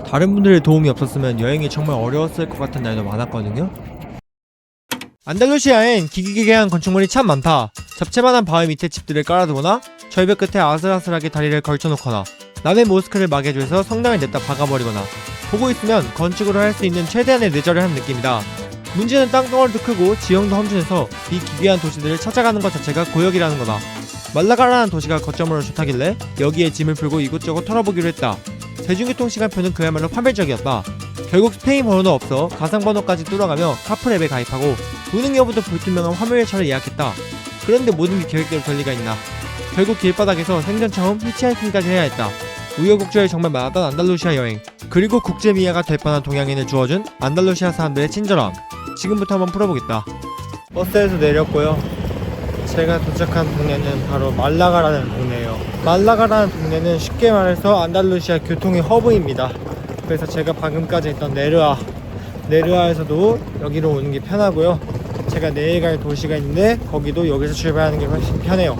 다른 분들의 도움이 없었으면 여행이 정말 어려웠을 것 같은 날도 많았거든요. 안달루시아엔 기기괴괴한 건축물이 참 많다. 잡채만한 바위 밑에 집들을 깔아두거나 절벽 끝에 아슬아슬하게 다리를 걸쳐놓거나 남의 모스크를 막아줘서 성당을 냈다 박아버리거나 보고 있으면 건축으로 할 수 있는 최대한의 내절을 한 느낌이다. 문제는 땅덩어리도 크고 지형도 험준해서 이 기괴한 도시들을 찾아가는 것 자체가 고역이라는 거다. 말라가라는 도시가 거점으로 좋다길래 여기에 짐을 풀고 이곳저곳 털어보기로 했다. 대중교통 시간표는 그야말로 파멸적이었다. 결국 스페인 번호도 없어 가상 번호까지 뚫어가며 카풀 앱에 가입하고 운행 여부도 불투명한 화물열차를 예약했다. 그런데 모든 게 계획대로 될 리가 있나. 결국 길바닥에서 생전 처음 히치하이킹까지 해야 했다. 우여곡절이 정말 많았던 안달루시아 여행, 그리고 국제미아가 될 뻔한 동양인을 주어준 안달루시아 사람들의 친절함, 지금부터 한번 풀어보겠다. 버스에서 내렸고요. 제가 도착한 동네는 바로 말라가라는 동네예요. 말라가라는 동네는 쉽게 말해서 안달루시아 교통의 허브입니다. 그래서 제가 방금까지 했던 네르아에서도 여기로 오는 게 편하고요. 제가 내일 갈 도시가 있는데 거기도 여기서 출발하는 게 훨씬 편해요.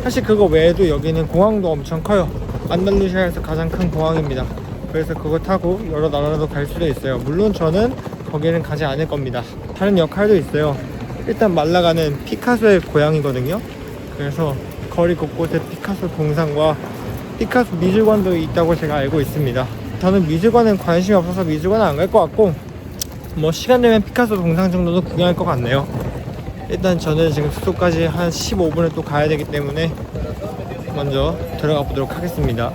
사실 그거 외에도 여기는 공항도 엄청 커요. 안달루시아에서 가장 큰 공항입니다. 그래서 그거 타고 여러 나라로 갈 수도 있어요. 물론 저는 거기는 가지 않을 겁니다. 다른 역할도 있어요. 일단 말라가는 피카소의 고향이거든요. 그래서 거리 곳곳에 피카소 동상과 피카소 미술관도 있다고 제가 알고 있습니다. 저는 미술관은 관심이 없어서 미술관은 안 갈 것 같고, 뭐 시간 되면 피카소 동상 정도는 구경할 것 같네요. 일단 저는 지금 숙소까지 한 15분을 또 가야 되기 때문에 먼저 들어가 보도록 하겠습니다.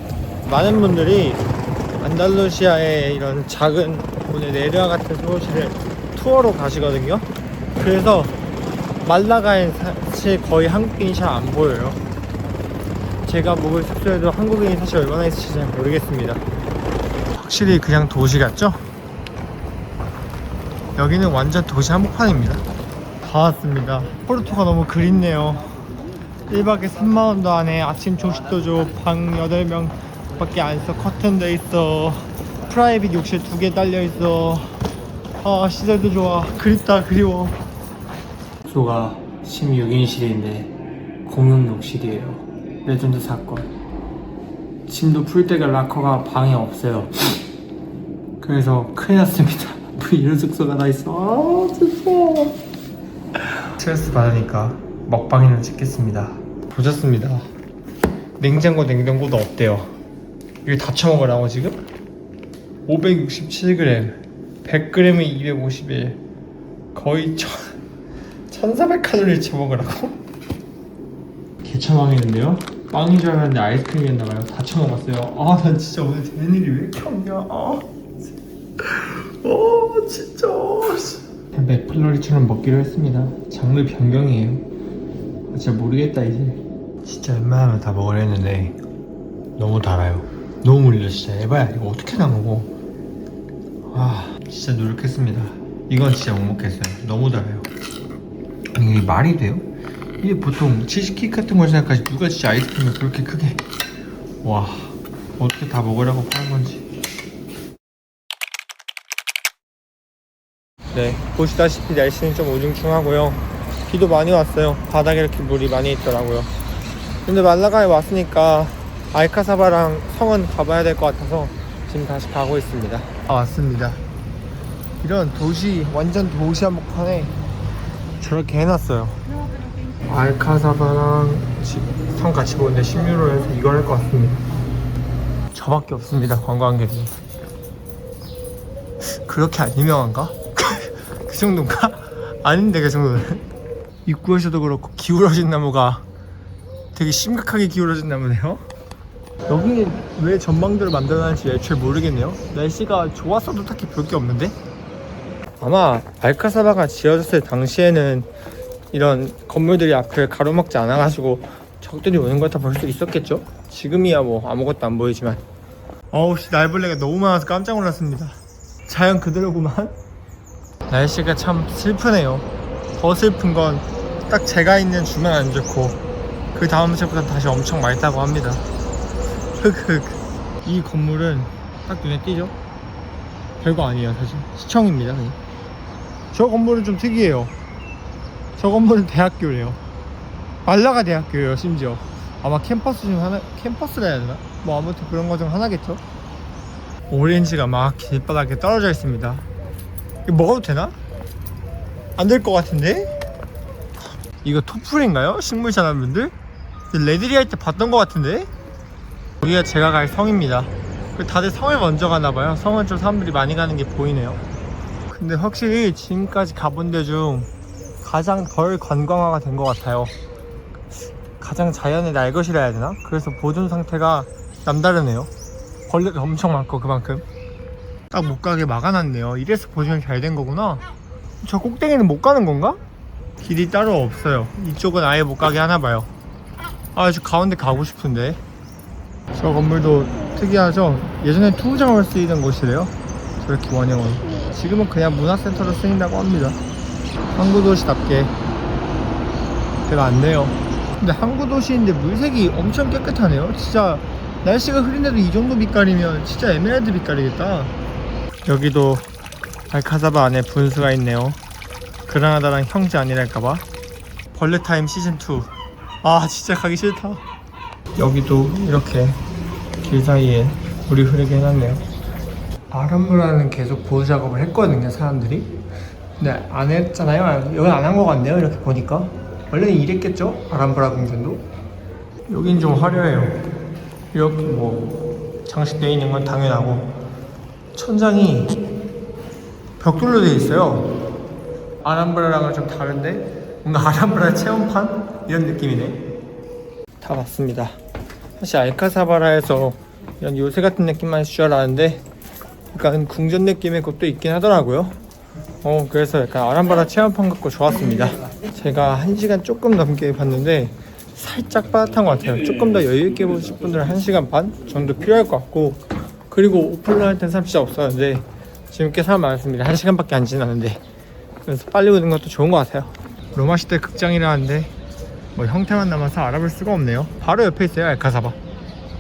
많은 분들이 안달루시아의 이런 작은 네르아 같은 도시를 투어로 가시거든요. 그래서 말라가엔 사실 거의 한국인이 잘 안 보여요. 제가 묵을 숙소에도 한국인이 사실 얼마나 있을지 잘 모르겠습니다. 확실히 그냥 도시 같죠? 여기는 완전 도시 한복판입니다. 다 왔습니다. 포르토가 너무 그립네요. 1박에 3만원도 안에 아침 조식도 줘. 방 8명 밖에 안 써. 커튼 돼 있어. 프라이빗 욕실 2개 딸려있어. 아, 시설도 좋아. 그립다, 그리워. 숙소가 16인실인데 공용 욕실이에요. 레전드 사건. 짐도 풀 때가 락커가 방에 없어요. 그래서 큰일 났습니다. 이런 숙소가 다 있어. 아, 진짜. 스트레스 받으니까 먹방이나 찍겠습니다. 보셨습니다. 냉장고도 없대요. 이거 다 처먹으라고 지금? 567g 100g에 251, 거의 1400칼로리 처먹으라고? 개처망했는데요? 빵인 줄 알았는데 아이스크림이었나봐요. 다 처먹었어요. 아, 난 진짜 오늘 되는 일이 왜 이렇게 없냐. 진짜 맥플러리처럼 먹기로 했습니다. 장르 변경이에요. 진짜 모르겠다 이제. 진짜 웬만하면 다 먹으려 했는데 너무 달아요. 너무 물려. 진짜 에바야. 이거 어떻게 다 먹어. 진짜 노력했습니다. 이건 진짜 못 먹겠어요. 너무 달아요. 이게 말이 돼요? 이게 보통 치즈케이크 같은 걸 생각하지 누가 진짜 아이스크림을 그렇게 크게. 와, 어떻게 다 먹으라고 파는 건지. 네, 보시다시피 날씨는 좀 우중충하고요. 비도 많이 왔어요. 바닥에 이렇게 물이 많이 있더라고요. 근데 말라가에 왔으니까 알카사바랑 성은 가봐야 될 것 같아서 지금 다시 가고 있습니다. 왔습니다. 이런 도시, 완전 도시 한복판에 저렇게 해놨어요. 알카사바랑 성 같이 보는데 10유로에서 이걸 할 것 같습니다. 저밖에 없습니다. 관광객이. 그렇게 안 유명한가? 그 정도인가? 아닌데 그 정도는. 입구에서도 그렇고 기울어진 나무가 되게 심각하게 기울어진 나무네요. 여기 왜 전망대를 만들어놨는지 애초에 모르겠네요. 날씨가 좋았어도 딱히 볼 게 없는데? 아마 알카사바가 지어졌을 당시에는 이런 건물들이 앞을 가로막지 않아가지고 적들이 오는 걸 다 볼 수 있었겠죠? 지금이야 뭐 아무것도 안 보이지만. 어우씨, 날벌레가 너무 많아서 깜짝 놀랐습니다. 자연 그대로구만. 날씨가 참 슬프네요. 더 슬픈 건 딱 제가 있는 주만 안 좋고 그 다음 주부터는 다시 엄청 맑다고 합니다. 흑흑. 이 건물은 딱 눈에 띄죠? 별거 아니에요 사실. 시청입니다 그냥. 저 건물은 좀 특이해요. 저 건물은 대학교래요. 말라가 대학교예요 심지어. 아마 캠퍼스 중 하나, 캠퍼스라 해야 되나? 뭐 아무튼 그런 거 중 하나겠죠? 오렌지가 막 길바닥에 떨어져 있습니다. 이거 먹어도 되나? 안 될 것 같은데? 이거 토플인가요? 식물 자원분들? 레드리 할 때 봤던 것 같은데? 여기가 제가 갈 성입니다. 다들 성을 먼저 가나봐요. 성은 좀 사람들이 많이 가는 게 보이네요. 근데 확실히 지금까지 가본 데 중 가장 덜 관광화가 된 것 같아요. 가장 자연의 날 것이라 해야 되나? 그래서 보존 상태가 남다르네요. 벌레도 엄청 많고 그만큼 딱 못 가게 막아놨네요. 이래서 보존이 잘 된 거구나. 저 꼭대기는 못 가는 건가? 길이 따로 없어요. 이쪽은 아예 못 가게 하나봐요. 아, 저 가운데 가고 싶은데. 저 건물도 특이하죠? 예전에 투구장으로 쓰이던 곳이래요. 저렇게 원형은. 지금은 그냥 문화센터로 쓰인다고 합니다. 항구도시답게 되게 많네요. 근데 항구도시인데 물색이 엄청 깨끗하네요. 진짜 날씨가 흐린데도 이 정도 빛깔이면 진짜 에메랄드 빛깔이겠다. 여기도 알카사바 안에 분수가 있네요. 그라나다랑 형제 아니랄까봐. 벌레타임 시즌2. 아, 진짜 가기 싫다. 여기도 이렇게 길 사이에 물이 흐르게 해놨네요. 아람브라는 계속 보수 작업을 했거든요, 사람들이. 근데 안 했잖아요. 여긴 안 한 것 같네요, 이렇게 보니까. 원래는 이랬겠죠? 아람브라 궁전도. 여긴 좀 화려해요. 이렇게 뭐 장식되어 있는 건 당연하고, 천장이 벽돌로 되어 있어요. 아람브라랑은 좀 다른데 뭔가 아람브라 체험판? 이런 느낌이네. 다 봤습니다. 사실 알카사바라에서 이런 요새 같은 느낌만 있을 줄 알았는데 약간 궁전 느낌의 곳도 있긴 하더라고요. 그래서 약간 아람바라 체험판 같고 좋았습니다. 제가 1시간 조금 넘게 봤는데 살짝 빠듯한 것 같아요. 조금 더 여유있게 보실 분들은 1시간 반 정도 필요할 것 같고, 그리고 오픈런 할 땐 사람 진짜 없었는데 지금 꽤 사람 많았습니다. 1시간밖에 안 지났는데. 그래서 빨리 오는 것도 좋은 것 같아요. 로마 시대 극장이라는데 뭐 형태만 남아서 알아볼 수가 없네요. 바로 옆에 있어요, 알카사바.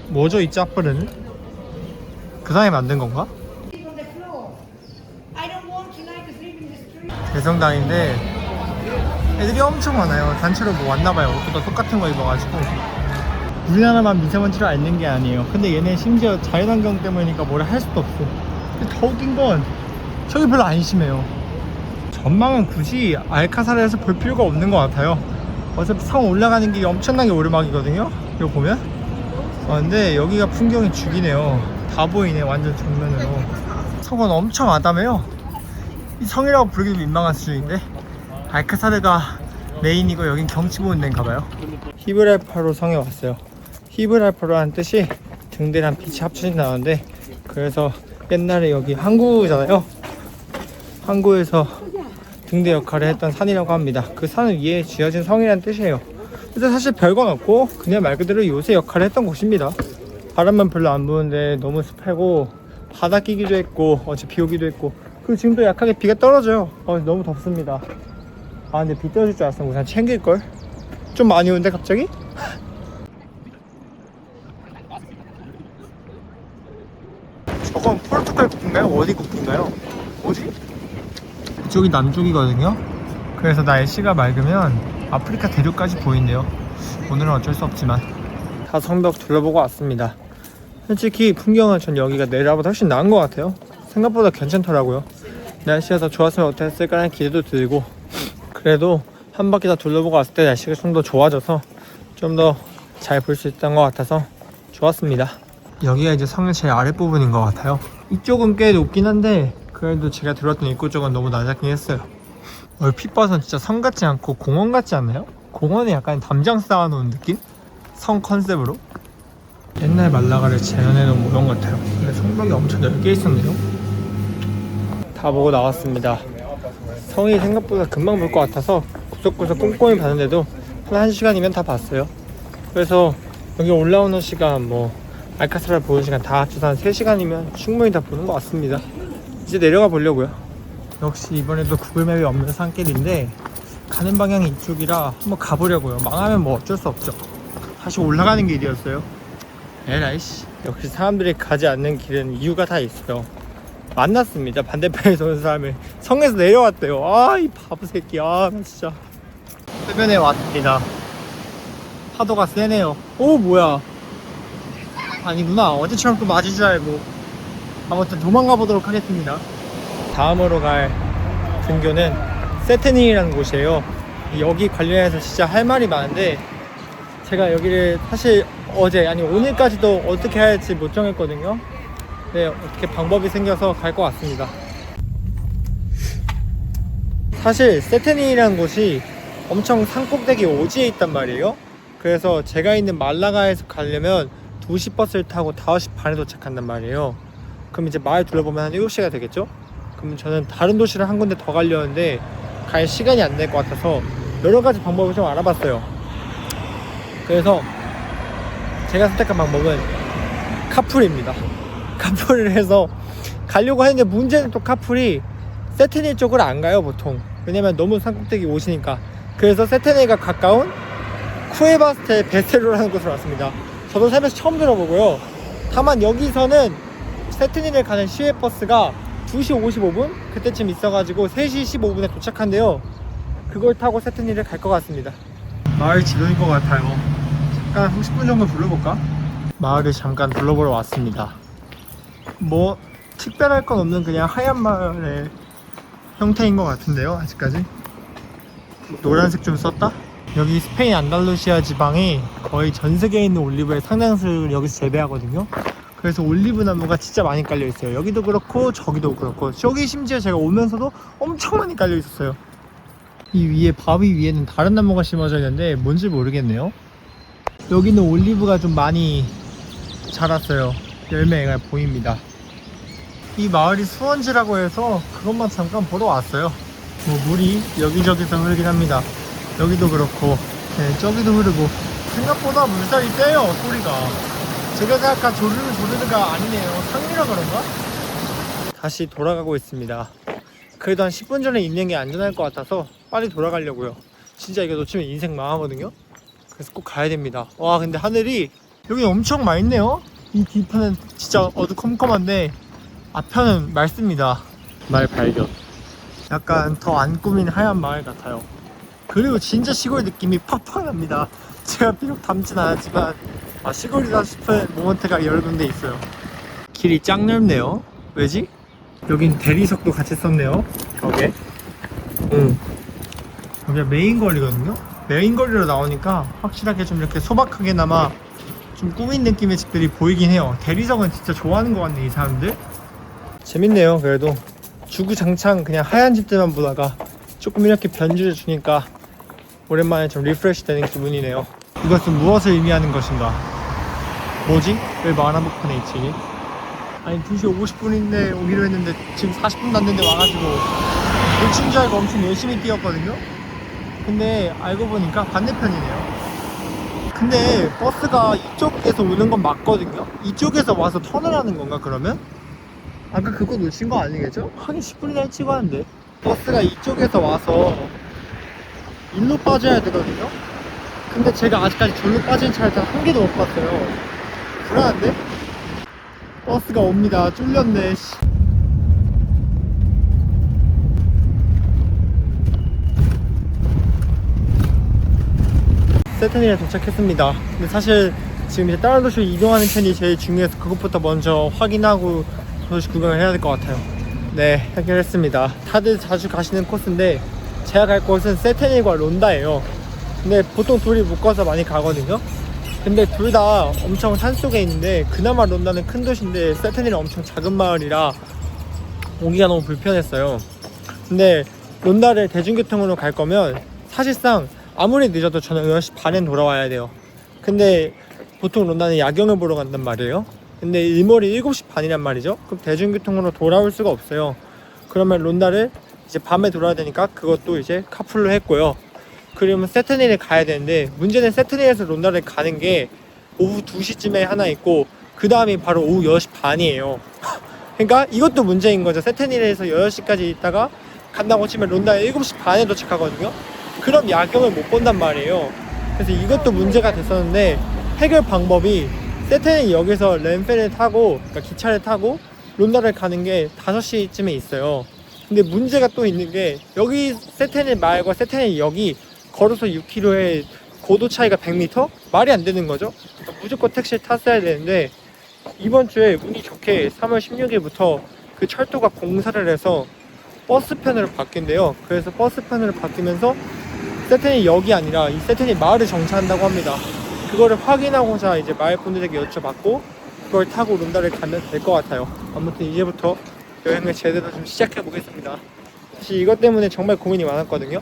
뭐죠, 이 짜뿌르는? 그 사람이 만든 건가? 대성당인데 애들이 엄청 많아요. 단체로 뭐 왔나봐요. 옷도 다 똑같은 거 입어가지고. 우리나라만 미세먼지를 앓는 게 아니에요. 근데 얘네 심지어 자연환경 때문이니까 뭐라 할 수도 없어. 근데 더 웃긴 건 저기 별로 안 심해요. 전망은 굳이 알카사라에서 볼 필요가 없는 것 같아요. 어차피 성 올라가는 길이 엄청나게 오르막이거든요, 이거 보면. 근데 여기가 풍경이 죽이네요. 다 보이네, 완전 정면으로. 성은 엄청 아담해요. 이 성이라고 부르기도 민망한 수준인데 알카사르가 메인이고 여긴 경치 보는 데인가봐요. 히브랄파로 성에 왔어요. 히브랄파로라는 뜻이 등대랑 빛이 합쳐진다는데, 그래서 옛날에 여기 항구잖아요. 항구에서 등대 역할을 했던 산이라고 합니다. 그 산 위에 지어진 성이라는 뜻이에요. 근데 사실 별건 없고 그냥 말 그대로 요새 역할을 했던 곳입니다. 바람만 별로 안 부는데 너무 습하고 바다 끼기도 했고 어제 비 오기도 했고, 그리고 지금도 약하게 비가 떨어져요. 너무 덥습니다. 근데 비 떨어질 줄 알았으면 우선 챙길걸? 좀 많이 오는데 갑자기? 저건 포르투갈 국기인가요? 어디 국기인가요? 뭐지? 이쪽이 남쪽이거든요. 그래서 날씨가 맑으면 아프리카 대륙까지 보인대요. 오늘은 어쩔 수 없지만. 다 성벽 둘러보고 왔습니다. 솔직히 풍경은 전 여기가 내려보다 훨씬 나은 것 같아요. 생각보다 괜찮더라고요. 날씨가 더 좋았으면 어땠을까라는 기대도 들고, 그래도 한 바퀴 다 둘러보고 왔을 때 날씨가 좀 더 좋아져서 좀 더 잘 볼 수 있던 것 같아서 좋았습니다. 여기가 이제 성의 제일 아랫부분인 것 같아요. 이쪽은 꽤 높긴 한데 그래도 제가 들어왔던 입구 쪽은 너무 낮았긴 했어요. 얼핏 봐선 진짜 성 같지 않고 공원 같지 않나요? 공원에 약간 담장 쌓아놓은 느낌? 성 컨셉으로? 옛날 말라가를 재현해놓은 모형 같아요. 근데 성벽이 엄청 넓게 있었네요. 다 보고 나왔습니다. 성이 생각보다 금방 볼 것 같아서 구석구석 꼼꼼히 봤는데도 한 1시간이면 다 봤어요. 그래서 여기 올라오는 시간, 뭐 알카사를 보는 시간 다 합쳐서 한 3시간이면 충분히 다 보는 것 같습니다. 이제 내려가 보려고요. 역시 이번에도 구글맵이 없는 산길인데 가는 방향이 이쪽이라 한번 가보려고요. 망하면 뭐 어쩔 수 없죠. 다시 올라가는 길이었어요. 에라이씨, 역시 사람들이 가지 않는 길은 이유가 다 있어요. 만났습니다. 반대편에서 온 사람을. 성에서 내려왔대요. 이 바보 새끼. 나 진짜. 해변에 왔습니다. 파도가 세네요. 뭐야. 아니구나. 어제처럼 또 맞을 줄 알고. 아무튼 도망가 보도록 하겠습니다. 다음으로 갈 근교는 세테닌이라는 곳이에요. 여기 관련해서 진짜 할 말이 많은데 제가 여기를 사실 어제 아니 오늘까지도 어떻게 해야 할지 못 정했거든요. 네, 어떻게 방법이 생겨서 갈 것 같습니다. 사실 세테닌이라는 곳이 엄청 산꼭대기 오지에 있단 말이에요. 그래서 제가 있는 말라가에서 가려면 2시 버스를 타고 5시 반에 도착한단 말이에요. 그럼 이제 마을 둘러보면 한 7시가 되겠죠? 그럼 저는 다른 도시를 한 군데 더 가려는데 갈 시간이 안 될 것 같아서 여러 가지 방법을 좀 알아봤어요. 그래서 제가 선택한 방법은 카풀입니다. 카풀을 해서 가려고 하는데 문제는 또 카풀이 세테닐 쪽으로 안 가요 보통. 왜냐면 너무 산꼭대기 오시니까. 그래서 세테닐과 가까운 쿠에바스테 베세로라는 곳으로 왔습니다. 저도 살면서 처음 들어보고요. 다만 여기서는 세테닐을 가는 시외버스가 2시 55분? 그때쯤 있어가지고 3시 15분에 도착한대요. 그걸 타고 세테닐을 갈 것 같습니다. 마을 지도인 것 같아요. 잠깐 30분 정도 둘러볼까? 마을을 잠깐 둘러보러 왔습니다. 뭐 특별할 건 없는 그냥 하얀 마을의 형태인 것 같은데요, 아직까지. 노란색 좀 썼다? 여기 스페인 안달루시아 지방이 거의 전 세계에 있는 올리브의 상당수를 여기서 재배하거든요. 그래서 올리브 나무가 진짜 많이 깔려 있어요. 여기도 그렇고 저기도 그렇고. 저기 심지어 제가 오면서도 엄청 많이 깔려 있었어요. 이 위에 바위 위에는 다른 나무가 심어져 있는데 뭔지 모르겠네요. 여기는 올리브가 좀 많이 자랐어요. 열매가 보입니다. 이 마을이 수원지라고 해서 그것만 잠깐 보러 왔어요. 뭐 물이 여기저기서 흐르긴 합니다. 여기도 그렇고 저기도 흐르고. 생각보다 물살이 세요. 소리가 제가 생각한 조르르가 아니네요. 상미라 그런가? 다시 돌아가고 있습니다. 그래도 한 10분 전에 있는 게 안전할 것 같아서 빨리 돌아가려고요. 진짜 이거 놓치면 인생 망하거든요. 그래서 꼭 가야 됩니다. 와, 근데 하늘이 여기 엄청 맑네요. 이 뒤편은 진짜 어두컴컴한데 앞편은 맑습니다. 마을 발견. 약간 더 안 꾸민 하얀 마을 같아요. 그리고 진짜 시골 느낌이 팍팍 납니다. 제가 비록 담진 않았지만 시골이다 싶은 모먼트가 여러 군데 있어요. 길이 짱 넓네요. 왜지? 여긴 대리석도 같이 썼네요. 벽에. 여기가 메인 거리거든요. 메인 거리로 나오니까 확실하게 좀 이렇게 소박하게나마 좀 꾸민 느낌의 집들이 보이긴 해요. 대리석은 진짜 좋아하는 것 같네, 이 사람들. 재밌네요. 그래도 주구장창 그냥 하얀 집들만 보다가 조금 이렇게 변주를 주니까 오랜만에 좀 리프레시 되는 기분이네요. 이것은 무엇을 의미하는 것인가? 뭐지? 왜 말 한복판에 있지? 아니 2시 50분인데 오기로 했는데 지금 40분 났는데 와가지고 놓친 줄 알고 엄청 열심히 뛰었거든요? 근데 알고 보니까 반대편이네요. 근데 버스가 이쪽에서 오는 건 맞거든요? 이쪽에서 와서 턴을 하는 건가 그러면? 아까 그거 놓친 거 아니겠죠? 하긴 10분이나 일찍 왔는데 버스가 이쪽에서 와서 일로 빠져야 되거든요? 근데 제가 아직까지 절로 빠지는 차를 단 한 개도 못 봤어요. 불안한데? 버스가 옵니다. 쫄렸네. 세테닐에 도착했습니다. 근데 사실 지금 이제 다른 도시로 이동하는 편이 제일 중요해서 그것부터 먼저 확인하고 도시 구경을 해야 될 것 같아요. 네, 해결했습니다. 다들 자주 가시는 코스인데 제가 갈 곳은 세테닐과 론다예요. 근데 보통 둘이 묶어서 많이 가거든요. 근데 둘 다 엄청 산속에 있는데 그나마 론다는 큰 도시인데 세테닐은 엄청 작은 마을이라 오기가 너무 불편했어요. 근데 론다를 대중교통으로 갈 거면 사실상 아무리 늦어도 저는 8시 반엔 돌아와야 돼요. 근데 보통 론다는 야경을 보러 간단 말이에요. 근데 일몰이 7시 반이란 말이죠. 그럼 대중교통으로 돌아올 수가 없어요. 그러면 론다를 이제 밤에 돌아야 되니까 그것도 이제 카풀로 했고요. 그러면 세테닐에 가야 되는데 문제는 세테닐에서 론다를 가는 게 오후 2시쯤에 하나 있고 그 다음이 바로 오후 6시 반이에요. 그러니까 이것도 문제인 거죠. 세테닐에서 8시까지 있다가 간다고 치면 론다에 7시 반에 도착하거든요. 그럼 야경을 못 본단 말이에요. 그래서 이것도 문제가 됐었는데 해결 방법이 세테닐 역에서 렌페를 타고, 그러니까 기차를 타고 론다를 가는 게 5시쯤에 있어요. 근데 문제가 또 있는 게 여기 세테닐 마을과 세테닐 역이 걸어서 6km에 고도 차이가 100m? 말이 안 되는 거죠. 그러니까 무조건 택시를 탔어야 되는데 이번 주에 운이 좋게 3월 16일부터 그 철도가 공사를 해서 버스편으로 바뀐대요. 그래서 버스편으로 바뀌면서 세텐이 역이 아니라 이 세텐이 마을을 정차한다고 합니다. 그거를 확인하고자 이제 마을 분들에게 여쭤봤고 그걸 타고 론다를 가면 될 것 같아요. 아무튼 이제부터 여행을 제대로 좀 시작해 보겠습니다. 사실 이것 때문에 정말 고민이 많았거든요.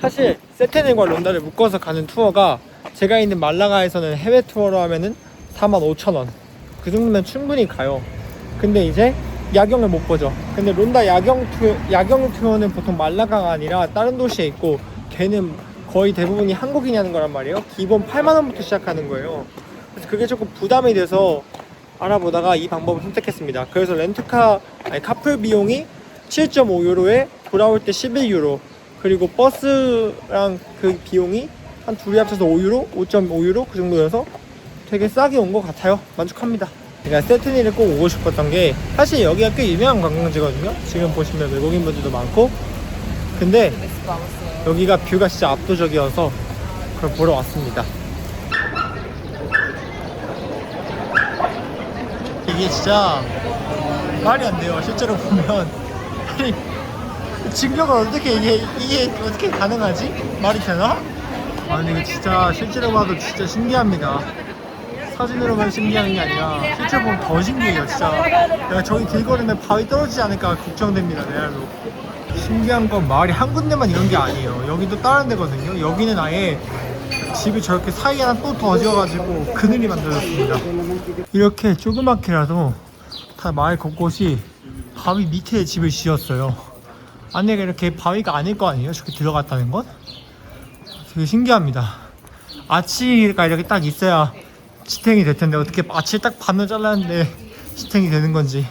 사실 세테넨과 론다를 묶어서 가는 투어가 제가 있는 말라가에서는 해외 투어로 하면은 45,000원 그 정도면 충분히 가요. 근데 이제 야경을 못 보죠. 근데 론다 야경 투어는 보통 말라가가 아니라 다른 도시에 있고 걔는 거의 대부분이 한국인이 하는 거란 말이에요. 기본 8만원부터 시작하는 거예요. 그래서 그게 조금 부담이 돼서 알아보다가 이 방법을 선택했습니다. 그래서 카풀 비용이 7.5유로에 돌아올 때 11유로, 그리고 버스랑 그 비용이 한 둘이 합쳐서 5유로, 5.5유로 그 정도여서 되게 싸게 온 것 같아요. 만족합니다. 제가 세트니를 꼭 오고 싶었던 게 사실 여기가 꽤 유명한 관광지거든요. 지금 보시면 외국인 분들도 많고, 근데 여기가 뷰가 진짜 압도적이어서 그걸 보러 왔습니다. 이게 진짜 말이 안 돼요. 실제로 보면 아니 증거가 어떻게 이게 어떻게 가능하지? 말이 되나? 아니 이거 진짜 실제로 봐도 진짜 신기합니다. 사진으로만 신기한 게 아니라 실제로 보면 더 신기해요. 진짜 내가 저기 길 걸으면 바위 떨어지지 않을까 걱정됩니다. 레알로. 신기한 건 마을이 한 군데만 이런 게 아니에요. 여기도 다른 데거든요. 여기는 아예 집이 저렇게 사이에 하나 또 더 지어가지고 그늘이 만들어졌습니다. 이렇게 조그맣게라도 다 마을 곳곳이 바위 밑에 집을 지었어요. 안에가 이렇게 바위가 아닐 거 아니에요? 저렇게 들어갔다는 건? 되게 신기합니다. 아치가 이렇게 딱 있어야 지탱이 될 텐데 어떻게 아치 딱 반을 잘랐는데 지탱이 되는 건지.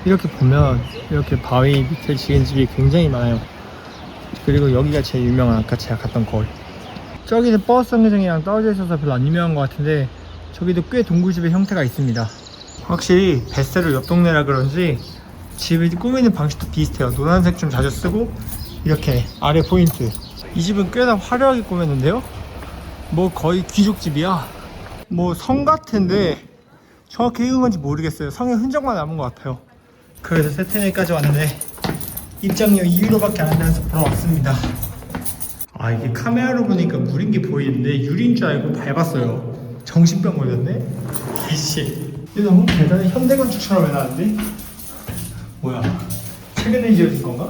이렇게 보면 이렇게 바위 밑에 지은 집이 굉장히 많아요. 그리고 여기가 제일 유명한 아까 제가 갔던 거울. 저기는 버스 정류장이랑 떨어져 있어서 별로 안 유명한 것 같은데 저기도 꽤 동굴집의 형태가 있습니다. 확실히 베세로 옆 동네라 그런지 집을 꾸미는 방식도 비슷해요. 노란색 좀 자주 쓰고 이렇게 아래 포인트. 이 집은 꽤나 화려하게 꾸몄는데요. 뭐 거의 귀족집이야. 뭐 성 같은데 정확히 읽은 건지 모르겠어요. 성의 흔적만 남은 것 같아요. 그래서 세테네까지 왔는데 입장료 2유로밖에 안 내서 보러 왔습니다. 아 이게 카메라로 보니까 물인 게 보이는데 유리인 줄 알고 밟았어요. 정신병 걸렸네? 이씨 이거 너무 대단히 현대건축처럼 해놨는데? 뭐야 최근에 지어진 건가?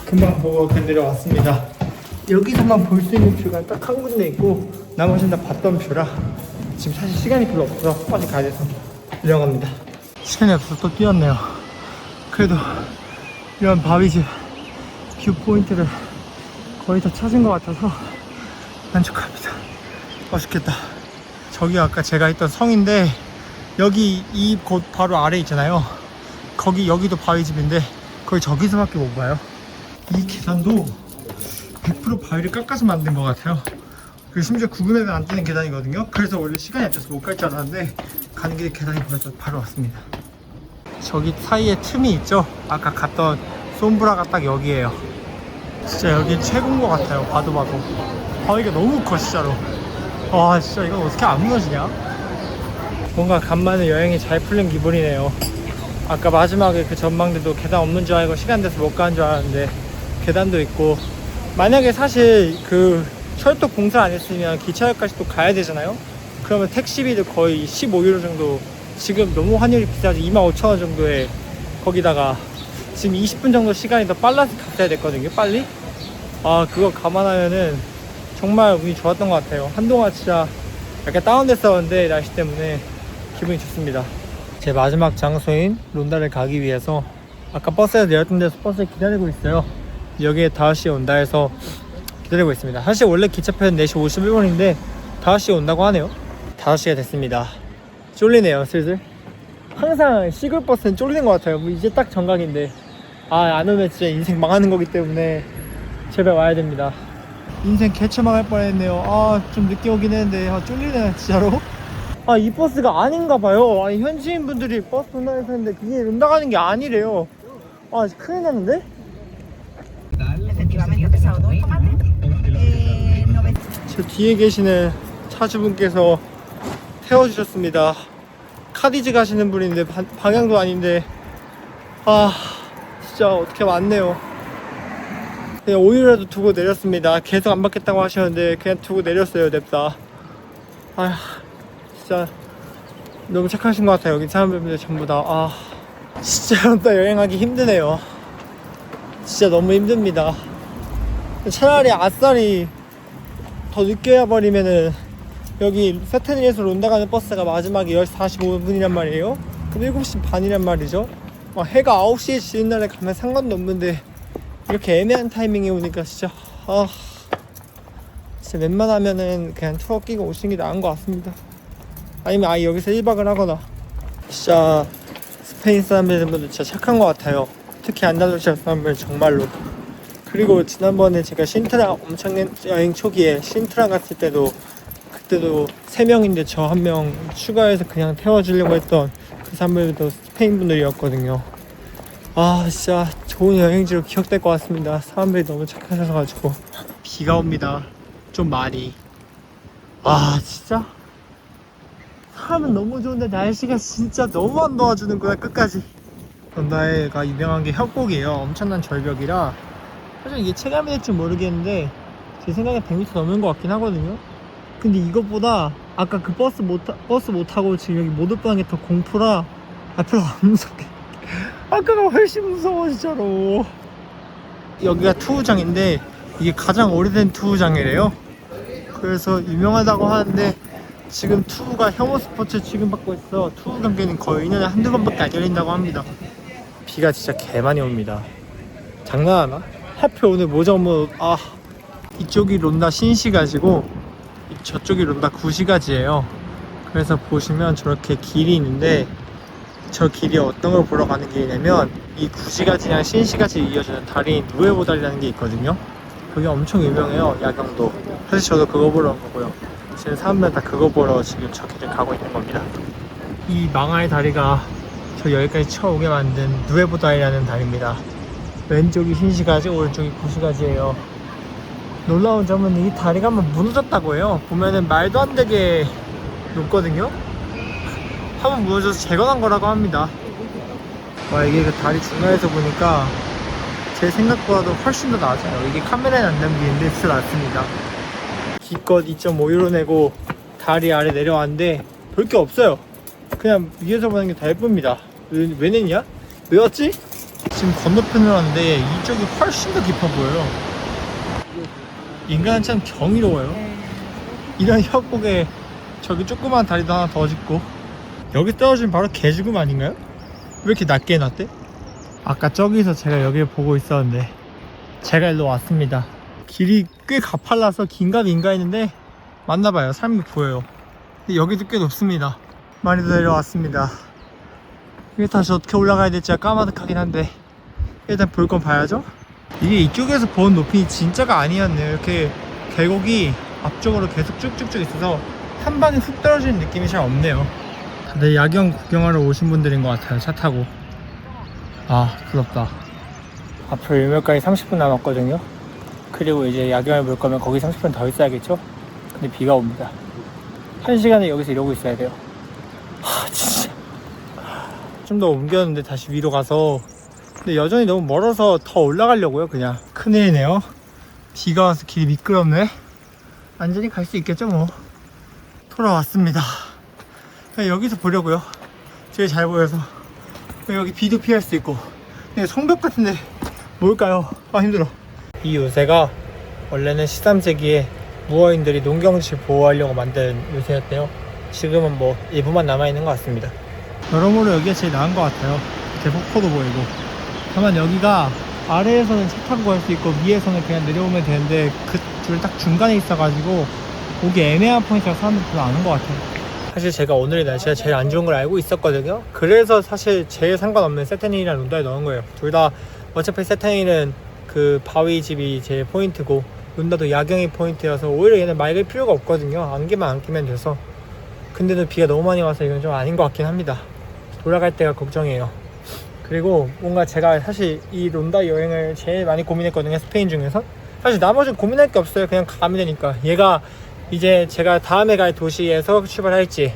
금방 보고 내려왔습니다. 여기서만 볼 수 있는 뷰가 딱 한 군데 있고 나머지는 다 봤던 뷰라 지금 사실 시간이 별로 없어서 빨리 가야 돼서 내려갑니다. 시간이 없어서 또 뛰었네요. 그래도 이런 바위집 뷰 포인트를 거의 다 찾은 것 같아서 만족합니다. 멋있겠다. 저기 아까 제가 있던 성인데 여기 이 곳 바로 아래 있잖아요. 여기도 바위집인데 거의 저기서밖에 못 봐요. 이 계단도 100% 바위를 깎아서 만든 것 같아요. 그리고 심지어 구글맵에 안 뜨는 계단이거든요. 그래서 원래 시간이 없어서 못 갈 줄 알았는데 가는 길에 계단이 보여서 바로 왔습니다. 저기 사이에 틈이 있죠? 아까 갔던 솜브라가 딱 여기에요. 진짜 여기 최고인 것 같아요. 봐도 바위가 너무 커 진짜로. 와 진짜 이건 어떻게 안 무너지냐? 뭔가 간만에 여행이 잘 풀린 기분이네요. 아까 마지막에 그 전망대도 계단 없는 줄 알고 시간 돼서 못 가는 줄 알았는데 계단도 있고, 만약에 사실 그 철도 공사 안 했으면 기차역까지 또 가야 되잖아요. 그러면 택시비도 거의 15유로 정도, 지금 너무 환율이 비싸서 25,000원 정도에, 거기다가 지금 20분 정도 시간이 더 빨라서 갔어야 됐거든요. 빨리. 아 그거 감안하면은 정말 운이 좋았던 것 같아요. 한동안 진짜 약간 다운됐었는데 날씨 때문에 기분이 좋습니다. 제 마지막 장소인 론다를 가기 위해서 아까 버스에서 내렸던 데서 버스를 기다리고 있어요. 여기에 5시에 온다 해서 기다리고 있습니다. 사실 원래 기차표는 4시 51분인데 5시에 온다고 하네요. 5시가 됐습니다. 쫄리네요 슬슬. 항상 시골 버스는 쫄리는 것 같아요. 뭐 이제 딱 정각인데 안 오면 진짜 인생 망하는 거기 때문에 제발 와야 됩니다. 인생 개처망할 뻔했네요. 좀 늦게 오긴 했는데 쫄리네 진짜로. 이 버스가 아닌가 봐요. 아니 현지인 분들이 버스 온다고 했는데 그게 온다가는 게 아니래요. 큰일 났는데? 저 뒤에 계시는 차주분께서 태워주셨습니다. 카디즈 가시는 분인데 방향도 아닌데 아 진짜 어떻게 왔네요. 그냥 오히려라도 두고 내렸습니다. 계속 안 받겠다고 하셨는데 그냥 두고 내렸어요. 냅다. 아 진짜 너무 착하신 것 같아요. 여기 사람들 전부 다. 아 진짜 런다 여행하기 힘드네요. 진짜 너무 힘듭니다. 차라리 아싸리 더 늦게 와버리면은 여기 세테니에서 론다 가는 버스가 마지막에 10시 45분이란 말이에요. 그럼 7시 반이란 말이죠. 해가 9시에 지는 날에 가면 상관도 없는데 이렇게 애매한 타이밍에 오니까 진짜 진짜 웬만하면은 그냥 투어 끼고 오시는 게 나은 것 같습니다. 아니면 아예 여기서 1박을 하거나. 진짜 스페인 사람들은 진짜 착한 것 같아요. 특히 안달루시아 사람들 정말로. 그리고 지난번에 제가 신트라 엄청 여행 초기에 신트라 갔을 때도 그때도 3명인데 저 1명 추가해서 그냥 태워주려고 했던 그 사람들도 스페인 분들이었거든요. 아 진짜 좋은 여행지로 기억될 것 같습니다. 사람들이 너무 착하셔가지고. 비가 옵니다. 좀 많이. 아 진짜 사람은 너무 좋은데 날씨가 진짜 너무 안 도와주는구나. 끝까지. 런다에가 유명한 게 협곡이에요. 엄청난 절벽이라 사실 이게 체감이 될지 모르겠는데 제 생각에 100m 넘는 것 같긴 하거든요. 근데 이것보다 아까 그 버스 못 타고 지금 여기 못 오빠는 게 더 공포라 별로 안 무섭게. 아까가 훨씬 무서워 진짜로. 여기가 투우장인데 이게 가장 오래된 투우장이래요. 그래서 유명하다고 하는데 지금 투우가 혐오 스포츠 취급받고 있어. 투우 경기는 거의 1년에 한두 번밖에 안 열린다고 합니다. 비가 진짜 개 많이 옵니다. 장난하나? 하필 오늘 모자 없는 이쪽이 론다 신시가지고 저쪽이 론다 구시가지예요. 그래서 보시면 저렇게 길이 있는데 저 길이 어떤 걸 보러 가는 길이냐면 이 구시가지랑 신시가지 이어지는 다리인 누에보 다리라는 게 있거든요. 그게 엄청 유명해요. 야경도. 사실 저도 그거 보러 온 거고요. 지금 사람들 다 그거 보러 지금 저 길을 가고 있는 겁니다. 이 망할 다리가 저 여기까지 쳐오게 만든 누에보 다리라는 다리입니다. 왼쪽이 신시가지, 오른쪽이 구시가지예요. 놀라운 점은 이 다리가 한번 무너졌다고 해요. 보면은 말도 안 되게 높거든요. 한번 무너져서 재건한 거라고 합니다. 이게 그 다리 중간에서 보니까 제 생각보다도 훨씬 더 낮아요. 이게 카메라에 안 담기는데 진짜 낮습니다. 기껏 2.5유로 내고 다리 아래 내려왔는데 볼 게 없어요. 그냥 위에서 보는 게 다 예쁩니다. 왜 내냐? 왜 왔지? 지금 건너편으로 왔는데 이쪽이 훨씬 더 깊어 보여요. 인간은 참 경이로워요. 이런 협곡에 저기 조그만 다리도 하나 더 짓고 여기 떨어지면 바로 개죽음 아닌가요? 왜 이렇게 낮게 해놨대? 아까 저기서 제가 여기를 보고 있었는데 제가 일로 왔습니다. 길이 꽤 가팔라서 긴가 민가 했는데 맞나봐요. 사람이 보여요. 근데 여기도 꽤 높습니다. 많이 더 내려왔습니다. 이게 다시 어떻게 올라가야 될지 까마득하긴 한데 일단 볼 건 봐야죠. 이게 이쪽에서 본 높이 진짜가 아니었네요. 이렇게 계곡이 앞쪽으로 계속 쭉쭉쭉 있어서 한 방에 훅 떨어지는 느낌이 잘 없네요. 다들 야경 구경하러 오신 분들인 것 같아요. 차 타고. 부럽다. 앞으로 유명까지 30분 남았거든요. 그리고 이제 야경을 볼 거면 거기 30분 더 있어야겠죠? 근데 비가 옵니다. 1시간을 여기서 이러고 있어야 돼요. 진짜 좀 더 옮겼는데 다시 위로 가서. 근데 여전히 너무 멀어서 더 올라가려고요. 그냥 큰일이네요. 비가 와서 길이 미끄럽네. 안전히 갈 수 있겠죠 뭐. 돌아왔습니다. 그냥 여기서 보려고요. 제일 잘 보여서. 여기 비도 피할 수 있고. 근데 성벽 같은데 뭘까요? 힘들어. 이 요새가 원래는 13세기에 무어인들이 농경지를 보호하려고 만든 요새였대요. 지금은 뭐 일부만 남아있는 것 같습니다. 여러모로 여기가 제일 나은 것 같아요. 대폭포도 보이고. 다만 여기가 아래에서는 차 타고 갈 수 있고 위에서는 그냥 내려오면 되는데 그 둘 딱 중간에 있어가지고 오기 애매한 포인트가 사람들이 별로 안 온 것 같아요. 사실 제가 오늘의 날씨가 제일 안 좋은 걸 알고 있었거든요. 그래서 사실 제일 상관없는 세테니랑 론다에 넣은 거예요. 둘 다 어차피 세테니는 그 바위 집이 제일 포인트고 론다도 야경이 포인트여서 오히려 얘는 맑을 필요가 없거든요. 안개만 안 끼면 돼서. 근데도 비가 너무 많이 와서 이건 좀 아닌 것 같긴 합니다. 돌아갈 때가 걱정이에요. 그리고 뭔가 제가 사실 이 론다 여행을 제일 많이 고민했거든요. 스페인 중에서. 사실 나머지는 고민할 게 없어요. 그냥 가면 되니까. 얘가 이제 제가 다음에 갈 도시에서 출발할지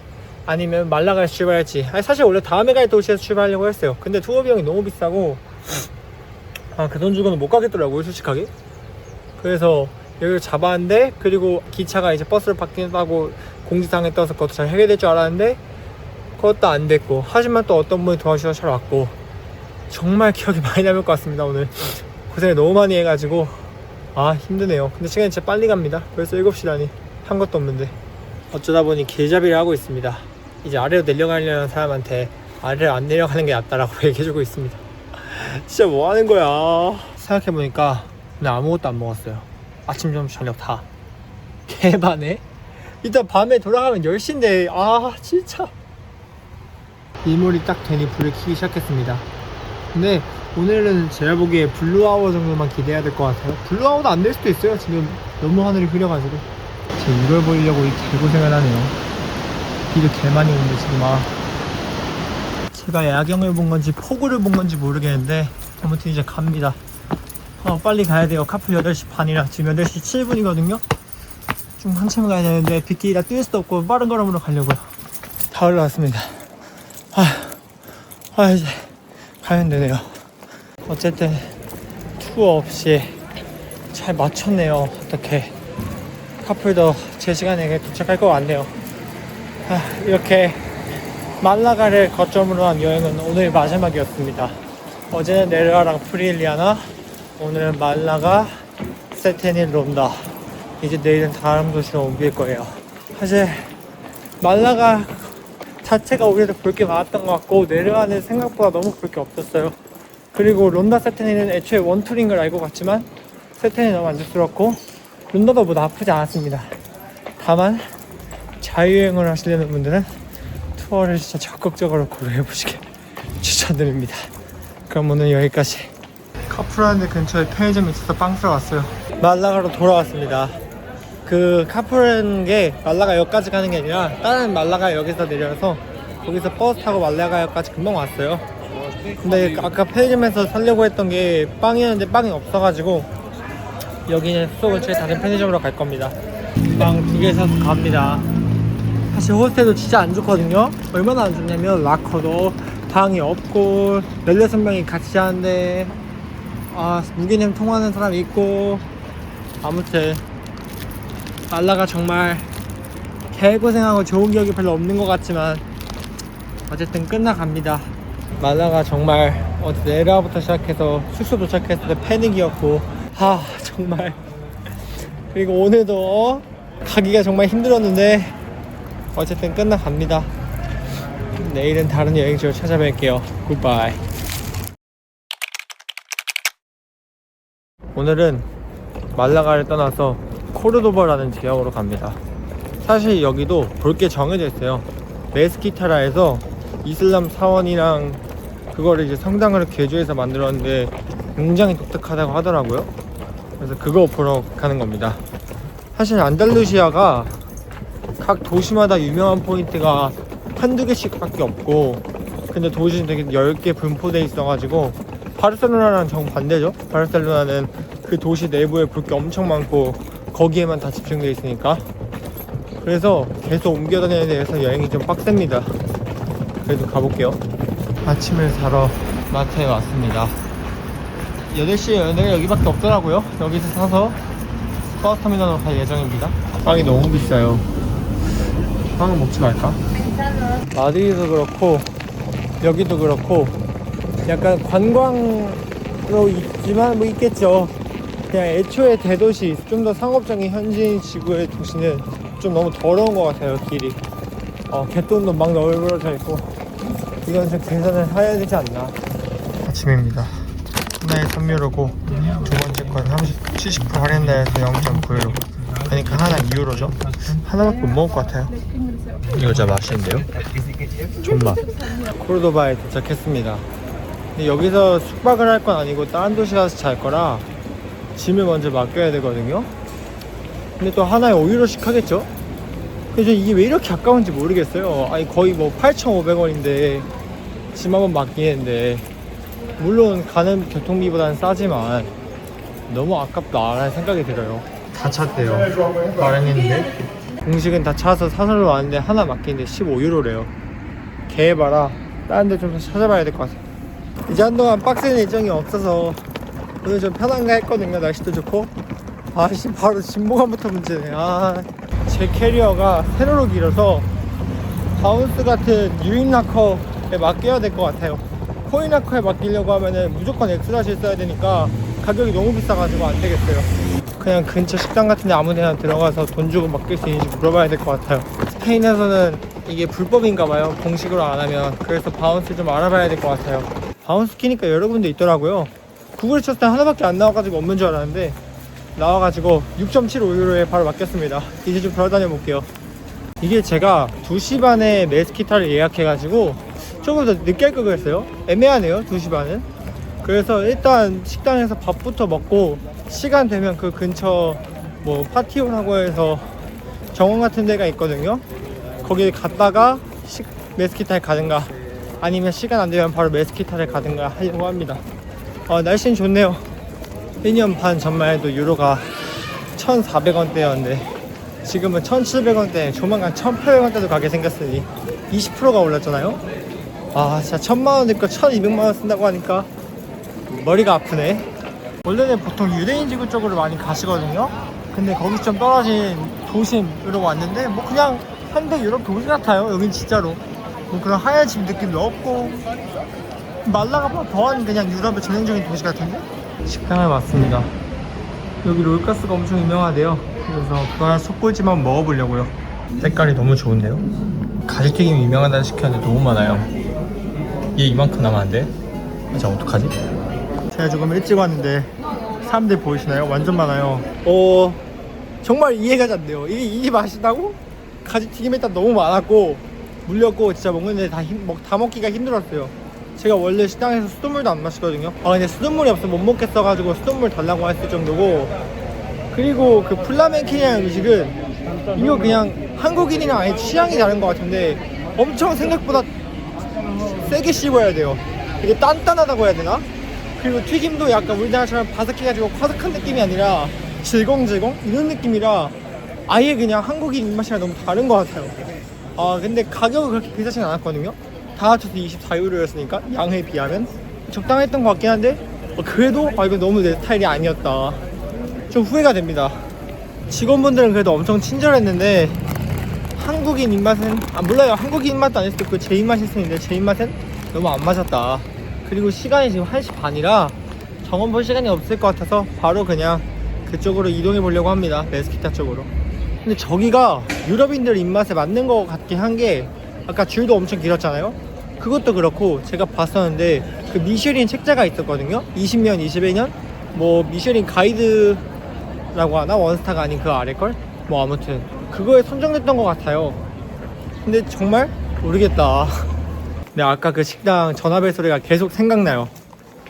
아니면 말라가에서 출발할지. 아니, 사실 원래 다음에 갈 도시에서 출발하려고 했어요. 근데 투어 비용이 너무 비싸고 그 돈 주고는 못 가겠더라고요, 솔직하게. 그래서 여기를 잡았는데, 그리고 기차가 이제 버스를 바뀐다고 공지사항에 떠서 그것도 잘 해결될 줄 알았는데 그것도 안 됐고, 하지만 또 어떤 분이 도와주셔서 잘 왔고, 정말 기억이 많이 남을 것 같습니다. 오늘 고생을 너무 많이 해가지고 힘드네요. 근데 시간이 진짜 빨리 갑니다. 벌써 7시라니 한 것도 없는데. 어쩌다 보니 길잡이를 하고 있습니다. 이제 아래로 내려가려는 사람한테 아래로 안 내려가는 게 낫다라고 얘기해주고 있습니다. 진짜 뭐 하는 거야. 생각해보니까 오늘 아무것도 안 먹었어요. 아침, 점심, 저녁 다. 개반에? 일단 밤에 돌아가면 10시인데 진짜 일몰이 딱 되니 불을 켜기 시작했습니다. 근데 오늘은 제가 보기에 블루아워 정도만 기대해야 될 것 같아요. 블루아워도 안 될 수도 있어요. 지금 너무 하늘이 흐려가지고. 지금 이걸 보려고 이 개고생을 하네요. 비도 개 많이 오는데 지금 제가 야경을 본 건지 폭우를 본 건지 모르겠는데 아무튼 이제 갑니다. 빨리 가야 돼요. 카풀 8시 반이라 지금 8시 7분이거든요 좀 한참 가야 되는데 빗길이라 뛸 수도 없고 빠른 걸음으로 가려고요. 다 올라왔습니다. 이제 가면 되네요. 어쨌든 투어 없이 잘 마쳤네요. 어떻게 카풀도 제 시간에 도착할 것 같네요. 이렇게 말라가를 거점으로 한 여행은 오늘 마지막이었습니다. 어제는 네르아랑 프리일리아나, 오늘은 말라가, 세테닐, 론다. 이제 내일은 다른 도시로 옮길 거예요. 사실 말라가 자체가 오히려 볼 게 많았던 것 같고, 네르아는 생각보다 너무 볼 게 없었어요. 그리고 론다, 세테닐은 애초에 원툴인 걸 알고 갔지만 세테닐이 너무 만족스럽고 론다도 뭐 나쁘지 않았습니다. 다만 자유여행을 하시려는 분들은 투어를 진짜 적극적으로 고려해보시길 추천드립니다. 그럼 오늘 여기까지. 카프라랜드 근처에 편의점이 있어서 빵 사러 왔어요. 말라가로 돌아왔습니다. 그 카프라는 게 말라가역까지 가는 게 아니라 다른 말라가역에서 내려서 거기서 버스 타고 말라가역까지 금방 왔어요. 근데 아까 편의점에서 사려고 했던 게 빵이었는데 빵이 없어가지고 여기는 숙소 근처에 다른 편의점으로 갈 겁니다. 빵 2개 사서 갑니다. 사실 호스텔도 진짜 안 좋거든요. 얼마나 안 좋냐면 라커도 방이 없고 16명이 같이 자는데 무기님 통화하는 사람이 있고, 아무튼 말라가 정말 개고생하고 좋은 기억이 별로 없는 것 같지만 어쨌든 끝나갑니다. 말라가 정말 어제 네르아부터 시작해서 숙소 도착했을 때 패닉이었고 정말, 그리고 오늘도 가기가 정말 힘들었는데 어쨌든 끝나갑니다. 내일은 다른 여행지로 찾아뵐게요. 굿바이. 오늘은 말라가를 떠나서 코르도바라는 지역으로 갑니다. 사실 여기도 볼 게 정해져 있어요. 메스키타라에서 이슬람 사원이랑 그거를 이제 성당으로 개조해서 만들었는데 굉장히 독특하다고 하더라고요. 그래서 그거 보러 가는 겁니다. 사실 안달루시아가 각 도시마다 유명한 포인트가 한두 개씩 밖에 없고, 근데 도시는 되게 10개 분포돼 있어가지고 바르셀로나랑 정반대죠. 바르셀로나는 그 도시 내부에 볼 게 엄청 많고 거기에만 다 집중돼 있으니까. 그래서 계속 옮겨 다니는 데에서 여행이 좀 빡셉니다. 그래도 가볼게요. 아침을 사러 마트에 왔습니다. 8시에 연애가 여기밖에 없더라고요. 여기서 사서 버스터미널로 갈 예정입니다. 빵이 너무 비싸요. 빵은 먹지 말까? 마드리드도 그렇고 여기도 그렇고 약간 관광으로 있지만 뭐 있겠죠. 그냥 애초에 대도시, 좀 더 상업적인 현지인 지구의 도시는 좀 너무 더러운 것 같아요. 길이 개똥도 막 널브러져 있고, 이건 좀 개선을 해야 되지 않나. 아침입니다. 하나에 3유로고 두 번째 건 70% 할인다해서 0.9유로. 그러니까 하나 2유로죠. 하나밖에 못 먹을 것 같아요. 이거 진짜 맛있는데요? 존맛. 코르도바에 도착했습니다. 근데 여기서 숙박을 할 건 아니고 다른 도시 가서 잘 거라 짐을 먼저 맡겨야 되거든요. 근데 또 하나에 5유로씩 하겠죠? 그래서 이게 왜 이렇게 아까운지 모르겠어요. 아니 거의 뭐 8,500원인데 짐 한번 맡기는데, 물론 가는 교통비보다는 싸지만 너무 아깝다라는 생각이 들어요. 다 찼대요. 말했는데 공식은 다 차서 사설로 왔는데 하나 맡기는데 15유로래요. 개봐라. 다른 데 좀 찾아봐야 될 것 같아요. 이제 한동안 빡센 일정이 없어서 오늘 좀 편한가 했거든요. 날씨도 좋고. 아씨, 바로 진보감부터 문제네. 제 캐리어가 세로로 길어서 바운스 같은 유인라커에 맡겨야 될 것 같아요. 코인라커에 맡기려고 하면은 무조건 엑스라시를 써야 되니까 가격이 너무 비싸가지고 안 되겠어요. 그냥 근처 식당 같은 데 아무 데나 들어가서 돈 주고 맡길 수 있는지 물어봐야 될 것 같아요. 스페인에서는 이게 불법인가 봐요. 공식으로 안 하면. 그래서 바운스 좀 알아봐야 될 것 같아요. 바운스 키니까 여러 군데 있더라고요. 구글에 쳤을 때 하나밖에 안 나와가지고 없는 줄 알았는데 나와가지고 6.75유로에 바로 맡겼습니다. 이제 좀 돌아다녀 볼게요. 이게 제가 2시 반에 메스키타를 예약해가지고 조금 더 늦게 할 걸 그랬어요. 애매하네요, 2시 반은. 그래서 일단 식당에서 밥부터 먹고 시간 되면 그 근처 뭐 파티오라고 해서 정원 같은 데가 있거든요. 거기 갔다가 메스키타에 가든가 아니면 시간 안 되면 바로 메스키타를 가든가 하려고 합니다. 날씨는 좋네요. 1년 반 전만 해도 유로가 1,400원대였는데 지금은 1,700원대, 조만간 1,800원대도 가게 생겼으니 20%가 올랐잖아요. 진짜 1,000만원 될 거 1,200만원 쓴다고 하니까 머리가 아프네. 원래는 보통 유대인 지구 쪽으로 많이 가시거든요. 근데 거기 좀 떨어진 도심으로 왔는데 뭐 그냥 현대 유럽 도시 같아요. 여긴 진짜로 뭐 그런 하얀 집 느낌도 없고 말라가보다 더한 그냥 유럽의 전형적인 도시 같은데? 식당에 왔습니다. 여기 롤가스가 엄청 유명하대요. 그래서 그거 하나 속골지만 먹어보려고요. 색깔이 너무 좋은데요? 가지튀김이 유명하다는 시켰는데 너무 많아요. 얘 이만큼 남았는데? 자, 어떡하지? 제가 조금 일찍 왔는데 사람들 보이시나요? 완전 많아요. 정말 이해가 안 돼요. 이게 맛있다고? 가지튀김이 일단 너무 많았고 물렸고 진짜 먹는데 다 먹기가 힘들었어요. 제가 원래 식당에서 수돗물도 안 마시거든요. 근데 수돗물이 없으면 못 먹겠어가지고 수돗물 달라고 했을 정도고, 그리고 그 플라멘키냐는 음식은 이거 그냥 한국인이랑 아예 취향이 다른 것 같은데 엄청 생각보다 세게 씹어야 돼요. 이게 단단하다고 해야 되나? 그리고 튀김도 약간 우리나라처럼 바삭해가지고 화삭한 느낌이 아니라 질겅질겅 이런 느낌이라 아예 그냥 한국인 입맛이랑 너무 다른 것 같아요. 근데 가격은 그렇게 비싸진 않았거든요. 다 합쳐서 24유로였으니까 양에 비하면 적당했던 것 같긴 한데 그래도 이거 너무 내 스타일이 아니었다. 좀 후회가 됩니다. 직원분들은 그래도 엄청 친절했는데 한국인 입맛은 몰라요. 한국인 입맛도 아닐 수도 있고 제 입맛일 수도 있는데 제 입맛은 너무 안 맞았다. 그리고 시간이 지금 1시 반이라 정원 볼 시간이 없을 것 같아서 바로 그냥 그쪽으로 이동해 보려고 합니다. 메스키타 쪽으로. 근데 저기가 유럽인들 입맛에 맞는 것 같긴 한 게 아까 줄도 엄청 길었잖아요. 그것도 그렇고 제가 봤었는데 그 미쉐린 책자가 있었거든요. 20년, 21년 뭐 미쉐린 가이드라고 하나? 원스타가 아닌 그 아래걸? 뭐 아무튼 그거에 선정됐던 것 같아요. 근데 정말 모르겠다. 근데 아까 그 식당 전화벨 소리가 계속 생각나요.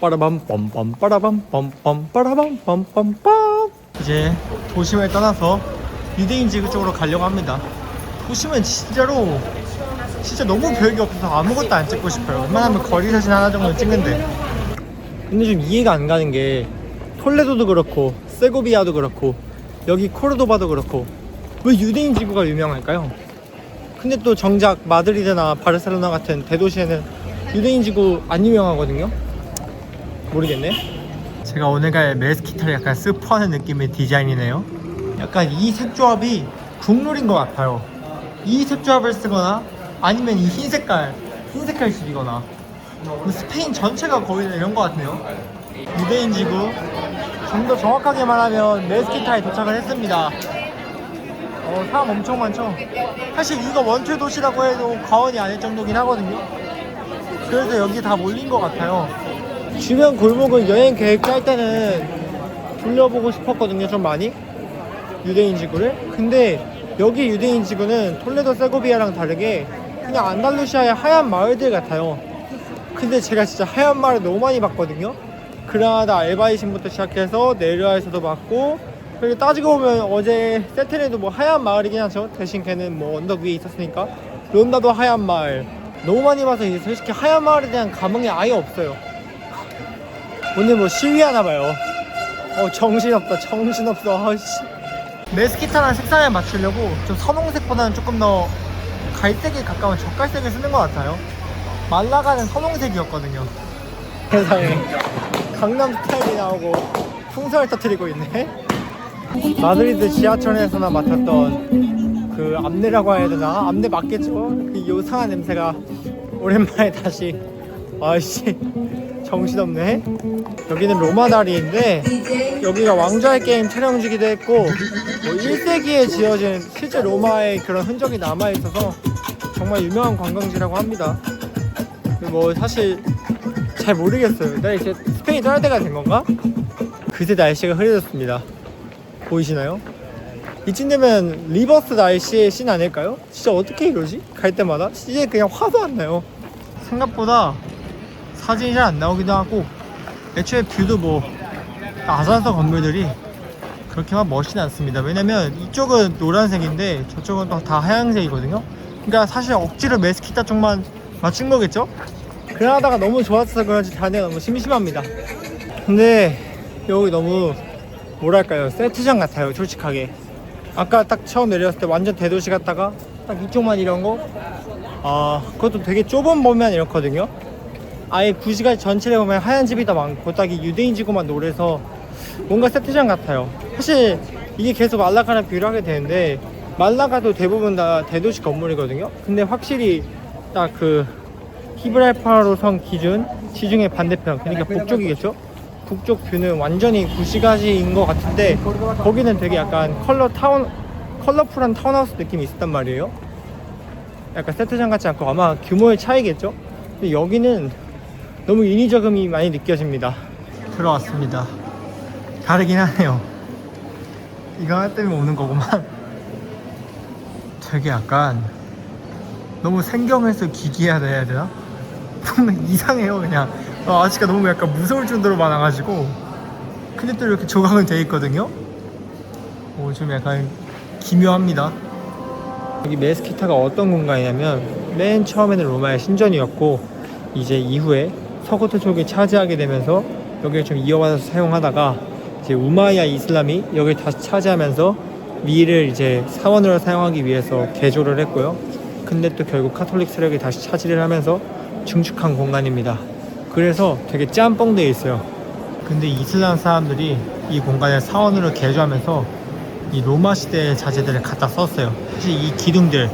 빠라밤 빰빰 빠라밤 빰빰 빠라밤 빰빰빰. 이제 도심을 떠나서 유대인 지구 쪽으로 가려고 합니다. 도심은 진짜 너무 별게 없어서 아무것도 안 찍고 싶어요. 웬만하면 거리 사진 하나 정도 찍는데. 근데 좀 이해가 안 가는 게 톨레도도 그렇고 세고비아도 그렇고 여기 코르도바도 그렇고 왜 유대인 지구가 유명할까요? 근데 또 정작 마드리드나 바르셀로나 같은 대도시에는 유대인 지구 안 유명하거든요. 모르겠네. 제가 오늘 갈 메스키타를 약간 스포하는 느낌의 디자인이네요. 약간 이 색조합이 국룰인 것 같아요. 이 색조합을 쓰거나 아니면 이 흰 색깔 집이거나 스페인 전체가 거의 이런 것 같네요. 유대인 지구 좀 더 정확하게 말하면 메스키타에 도착을 했습니다. 사람 엄청 많죠. 사실 이거 원투 도시라고 해도 과언이 아닐 정도긴 하거든요. 그래서 여기 다 몰린 것 같아요. 주변 골목은 여행 계획 짤 때는 둘러보고 싶었거든요. 좀 많이 유대인 지구를. 근데 여기 유대인 지구는 톨레도 세고비아랑 다르게 그냥 안달루시아의 하얀 마을들 같아요. 근데 제가 진짜 하얀 마을 너무 많이 봤거든요. 그라나다 알바이신부터 시작해서 네르아에서도 봤고, 그리고 따지고 보면 어제 세테네도 뭐 하얀 마을이긴 하죠. 대신 걔는 뭐 언덕 위에 있었으니까. 론다도 하얀 마을 너무 많이 봐서 이제 솔직히 하얀 마을에 대한 감흥이 아예 없어요. 오늘 뭐 시위하나 봐요. 정신없다. 정신없어. 메스키타랑 색상을 맞추려고 좀 선홍색보다는 조금 더 갈색에 가까운 젓갈색을 쓰는 것 같아요. 말라가는 선홍색이었거든요. 세상에 강남 스타일이 나오고 풍선을 터뜨리고 있네. 마드리드 지하철에서나 맡았던 그 암내라고 해야 되나? 암내 맞겠죠? 그 요상한 냄새가 오랜만에 다시, 아이씨 정신없네. 여기는 로마 다리인데 여기가 왕좌의 게임 촬영지기도 했고 뭐 1세기에 지어진 실제 로마의 그런 흔적이 남아있어서 정말 유명한 관광지라고 합니다. 뭐 사실 잘 모르겠어요. 내가 이제 스페인 떠날 때가 된 건가? 그새 날씨가 흐려졌습니다. 보이시나요? 이쯤 되면 리버스 날씨의 씬 아닐까요? 진짜 어떻게 이러지? 갈 때마다 이제 그냥 화도 안 나요. 생각보다 사진이 잘 안 나오기도 하고 애초에 뷰도 뭐 아산서 건물들이 그렇게 막 멋있진 않습니다. 왜냐면 이쪽은 노란색인데 저쪽은 또 다 하얀색이거든요. 그러니까 사실 억지로 메스키타 쪽만 맞춘 거겠죠? 그러다가 너무 좋았어서 그런지 다니가 너무 심심합니다. 근데 여기 너무 뭐랄까요, 세트장 같아요. 솔직하게 아까 딱 처음 내렸을 때 완전 대도시 갔다가 딱 이쪽만 이런 거, 그것도 되게 좁은 보면 이렇거든요. 아예 구시가지 전체를 보면 하얀 집이 더 많고 딱 이 유대인 지구만 노래서 뭔가 세트장 같아요. 사실 이게 계속 말라가랑 비교를 하게 되는데 말라가도 대부분 다 대도시 건물이거든요. 근데 확실히 딱 그 히브랄파로 성 기준 지중해 반대편, 그러니까 북쪽이겠죠. 북쪽 뷰는 완전히 구시가지인 것 같은데 거기는 되게 약간 컬러풀한 타운하우스 느낌이 있었단 말이에요. 약간 세트장 같지 않고 아마 규모의 차이겠죠. 근데 여기는 너무 인위적음이 많이 느껴집니다. 들어왔습니다. 다르긴 하네요. 이거 하나 때문에 오는 거구만. 되게 약간 너무 생경해서 기괴하다 해야 되나? 너무 이상해요. 그냥 아직까 너무 약간 무서울 정도로 많아가지고. 근데 또 이렇게 조각은 돼 있거든요. 좀 약간 기묘합니다. 여기 메스키타가 어떤 공간이냐면 맨 처음에는 로마의 신전이었고 이제 이후에 서구트 쪽이 차지하게 되면서 여기를 좀 이어받아서 사용하다가 이제 우마이야 이슬람이 여기를 다시 차지하면서 위를 이제 사원으로 사용하기 위해서 개조를 했고요. 근데 또 결국 카톨릭 세력이 다시 차지를 하면서 중축한 공간입니다. 그래서 되게 짬뽕 되어 있어요. 근데 이슬람 사람들이 이 공간을 사원으로 개조하면서 이 로마 시대의 자재들을 갖다 썼어요. 사실 이 기둥들,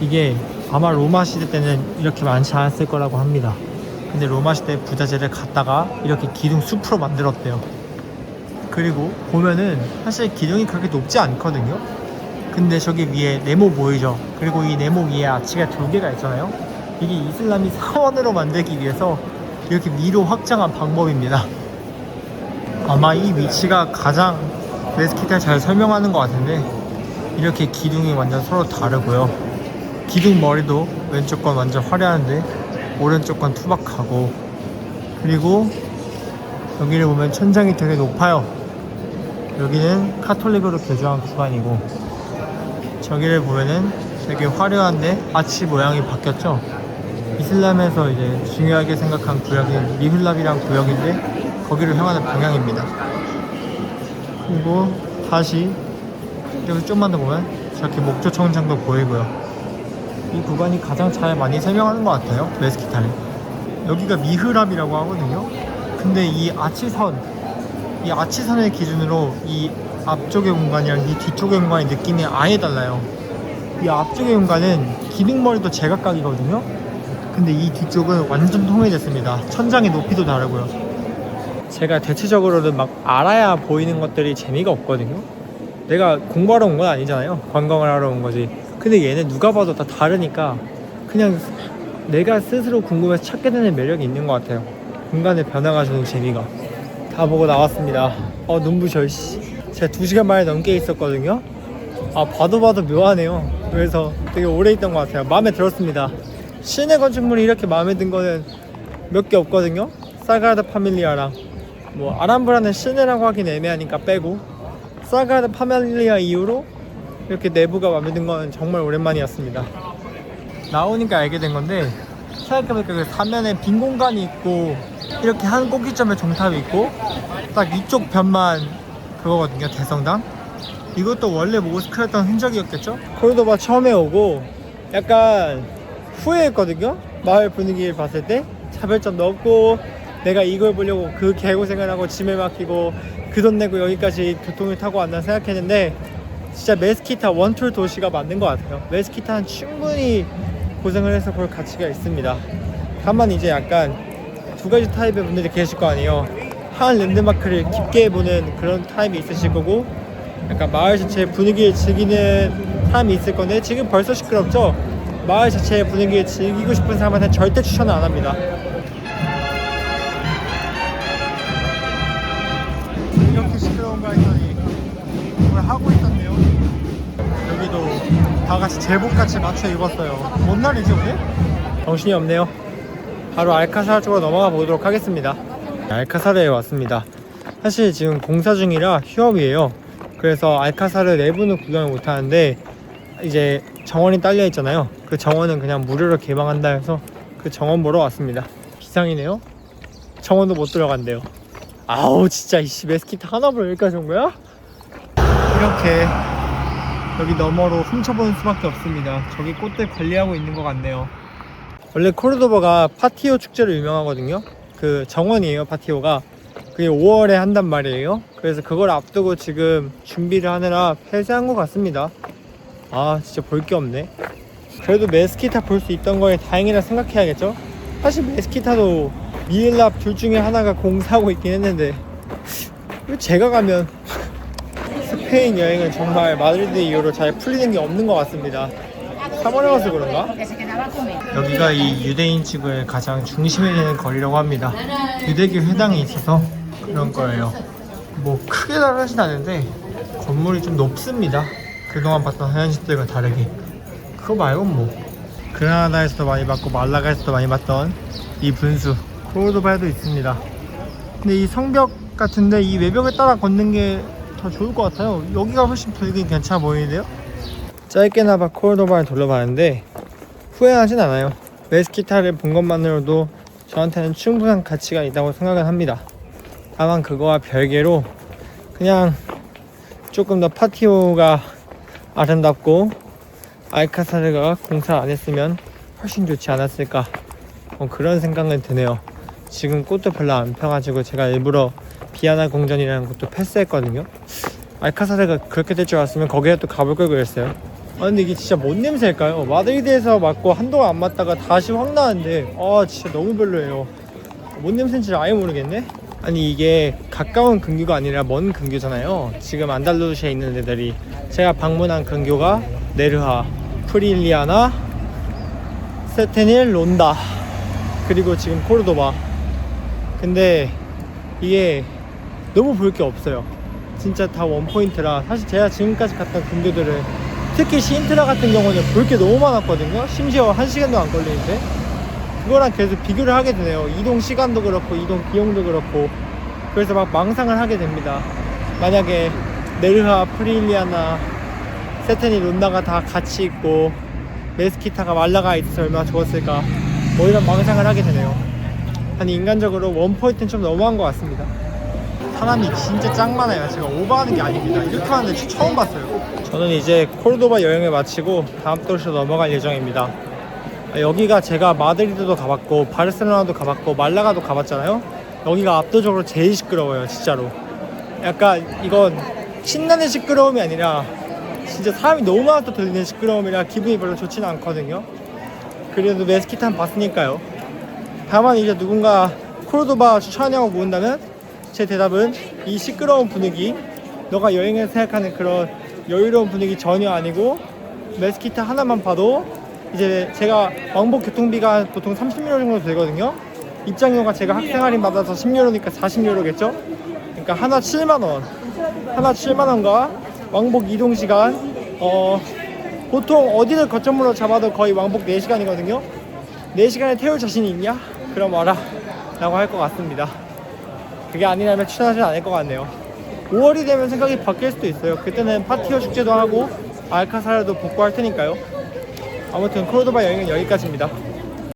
이게 아마 로마 시대 때는 이렇게 많지 않았을 거라고 합니다. 근데 로마 시대 부자재를 갖다가 이렇게 기둥 숲으로 만들었대요. 그리고 보면은 사실 기둥이 그렇게 높지 않거든요. 근데 저기 위에 네모 보이죠? 그리고 이 네모 위에 아치가 2개가 있잖아요. 이게 이슬람이 사원으로 만들기 위해서 이렇게 위로 확장한 방법입니다. 아마 이 위치가 가장 메스키타를 잘 설명하는 것 같은데 이렇게 기둥이 완전 서로 다르고요. 기둥 머리도 왼쪽 건 완전 화려한데 오른쪽 건 투박하고, 그리고 여기를 보면 천장이 되게 높아요. 여기는 카톨릭으로 개조한 구간이고 저기를 보면은 되게 화려한데 아치 모양이 바뀌었죠. 이슬람에서 이제 중요하게 생각한 구역인 미훌랍이란 구역인데 거기를 향하는 방향입니다. 그리고 다시 여기 좀만 더 보면 저렇게 목조 청장도 보이고요. 이 구간이 가장 잘 많이 설명하는 것 같아요, 메스키타를. 여기가 미흐랍이라고 하거든요. 근데 이 아치선의 기준으로 이 앞쪽의 공간이랑 이 뒤쪽의 공간의 느낌이 아예 달라요. 이 앞쪽의 공간은 기둥머리도 제각각이거든요. 근데 이 뒤쪽은 완전 통일됐습니다. 천장의 높이도 다르고요. 제가 대체적으로는 막 알아야 보이는 것들이 재미가 없거든요. 내가 공부하러 온 건 아니잖아요. 관광을 하러 온 거지. 근데 얘는 누가 봐도 다 다르니까 그냥 내가 스스로 궁금해서 찾게 되는 매력이 있는 것 같아요. 공간의 변화가 주는 재미가. 다 보고 나왔습니다. 눈부셔 씨. 제가 2시간 만에 넘게 있었거든요. 봐도 묘하네요. 그래서 되게 오래 있던 것 같아요. 마음에 들었습니다. 시내 건축물이 이렇게 마음에 든 거는 몇 개 없거든요. 사그라다 파밀리아랑 뭐 아람브라는 시내라고 하긴 애매하니까 빼고, 사그라다 파밀리아 이후로 이렇게 내부가 마음에 든 건 정말 오랜만이었습니다. 나오니까 알게 된 건데 생각해보니까 그 사면에 빈 공간이 있고 이렇게 한 꼭지점에 종탑이 있고 딱 이쪽 편만 그거거든요, 대성당. 이것도 원래 모스크였던 흔적이었겠죠? 코르도바 처음에 오고 약간 후회했거든요? 마을 분위기를 봤을 때 차별점도 없고 내가 이걸 보려고 그 개고생을 하고 짐을 맡기고 그 돈 내고 여기까지 교통을 타고 왔나 생각했는데 진짜 메스키타 원툴 도시가 맞는 것 같아요. 메스키타는 충분히 고생을 해서 볼 가치가 있습니다. 다만 이제 약간 두 가지 타입의 분들이 계실 거 아니에요. 한 랜드마크를 깊게 보는 그런 타입이 있으실 거고 약간 마을 자체의 분위기를 즐기는 사람이 있을 건데 지금 벌써 시끄럽죠? 마을 자체의 분위기를 즐기고 싶은 사람한테는 절대 추천을 안 합니다. 이렇게 시끄러운가 했더니 뭘 하고 있었네요. 여기도 다같이 제복같이 맞춰 입었어요. 뭔 날이지 오늘? 정신이 없네요. 바로 알카사르 쪽으로 넘어가 보도록 하겠습니다. 알카사르에 왔습니다. 사실 지금 공사 중이라 휴업이에요. 그래서 알카사르 내부는 구경을 못하는데 이제 정원이 딸려 있잖아요. 그 정원은 그냥 무료로 개방한다 해서 그 정원 보러 왔습니다. 비상이네요. 정원도 못 들어간대요. 아우 진짜 이씨 메스키타 하나 보러 여기까지 온 거야? 이렇게 여기 너머로 훔쳐보는 수밖에 없습니다. 저기 꽃들 관리하고 있는 것 같네요. 원래 코르도바가 파티오 축제로 유명하거든요. 그 정원이에요. 파티오가 그게 5월에 한단 말이에요. 그래서 그걸 앞두고 지금 준비를 하느라 폐쇄한 것 같습니다. 아 진짜 볼 게 없네. 그래도 메스키타 볼 수 있던 거에 다행이라 생각해야겠죠. 사실 메스키타도 미엘랍 둘 중에 하나가 공사하고 있긴 했는데 제가 가면 스페인 여행은 정말 마드리드 이후로 잘 풀리는 게 없는 것 같습니다. 3월에 와서 그런가? 여기가 이 유대인 지구의 가장 중심에 있는 거리라고 합니다. 유대교 회당이 있어서 그런 거예요. 뭐 크게 다르진 않은데 건물이 좀 높습니다. 그동안 봤던 하얀집들과 다르게. 그거 말고 뭐 그라나다에서도 많이 봤고 말라가에서도 많이 봤던 이 분수 코르도바에도 있습니다. 근데 이 성벽 같은데 이 외벽을 따라 걷는 게 더 좋을 것 같아요. 여기가 훨씬 분위기 괜찮아 보이는데요. 짧게나마 코르도바를 둘러봤는데 후회하진 않아요. 메스키타를 본 것만으로도 저한테는 충분한 가치가 있다고 생각을 합니다. 다만 그거와 별개로 그냥 조금 더 파티오가 아름답고 알카사르가 공사를 안 했으면 훨씬 좋지 않았을까 그런 생각은 드네요. 지금 꽃도 별로 안 펴가지고 제가 일부러 비아나 궁전이라는 것도 패스했거든요. 알카사르가 그렇게 될 줄 알았으면 거기에 또 가볼 걸 그랬어요. 근데 이게 진짜 뭔 냄새일까요? 마드리드에서 맡고 한동안 안 맡다가 다시 확 나는데 진짜 너무 별로예요. 뭔 냄새인지 아예 모르겠네. 아니 이게 가까운 근교가 아니라 먼 근교잖아요. 지금 안달루시아에 있는 데들이 제가 방문한 근교가 네르하, 프릴리아나, 세테닐, 론다 그리고 지금 코르도바. 근데 이게 너무 볼 게 없어요. 진짜 다 원포인트라. 사실 제가 지금까지 갔던 근교들은 특히 시인트라 같은 경우는 볼 게 너무 많았거든요. 심지어 1시간도 안 걸리는데 그거랑 계속 비교를 하게 되네요. 이동 시간도 그렇고 이동 비용도 그렇고. 그래서 막 망상을 하게 됩니다. 만약에 네르하, 프릴리아나, 세테니, 론다가 다 같이 있고 메스키타가 말라가 있어서 얼마나 좋았을까 뭐 이런 망상을 하게 되네요. 아니 인간적으로 원포인트는 좀 너무한 것 같습니다. 사람이 진짜 짱 많아요. 제가 오버하는 게 아닙니다. 이렇게 많은데 처음 봤어요. 저는 이제 코르도바 여행을 마치고 다음 도시로 넘어갈 예정입니다. 여기가 제가 마드리드도 가봤고 바르셀로나도 가봤고 말라가도 가봤잖아요. 여기가 압도적으로 제일 시끄러워요. 진짜로 약간 이건 신나는 시끄러움이 아니라 진짜 사람이 너무 많아서 들리는 시끄러움이라 기분이 별로 좋지는 않거든요. 그래도 메스키타는 봤으니까요. 다만 이제 누군가 코르도바 추천하냐고 묻는다면 제 대답은 이 시끄러운 분위기, 너가 여행을 생각하는 그런 여유로운 분위기 전혀 아니고 메스키타 하나만 봐도 이제 제가 왕복 교통비가 보통 30유로 정도 되거든요. 입장료가 제가 학생 할인 받아서 10유로니까 40유로겠죠. 그러니까 하나 7만원, 하나 7만원과 왕복 이동시간 보통 어디를 거점으로 잡아도 거의 왕복 4시간이거든요 4시간에 태울 자신이 있냐? 그럼 와라 라고 할 것 같습니다. 그게 아니라면 추천하지 않을 것 같네요. 5월이 되면 생각이 바뀔 수도 있어요. 그때는 파티오 축제도 하고 알카사르도 복구할 테니까요. 아무튼 코르도바 여행은 여기까지입니다.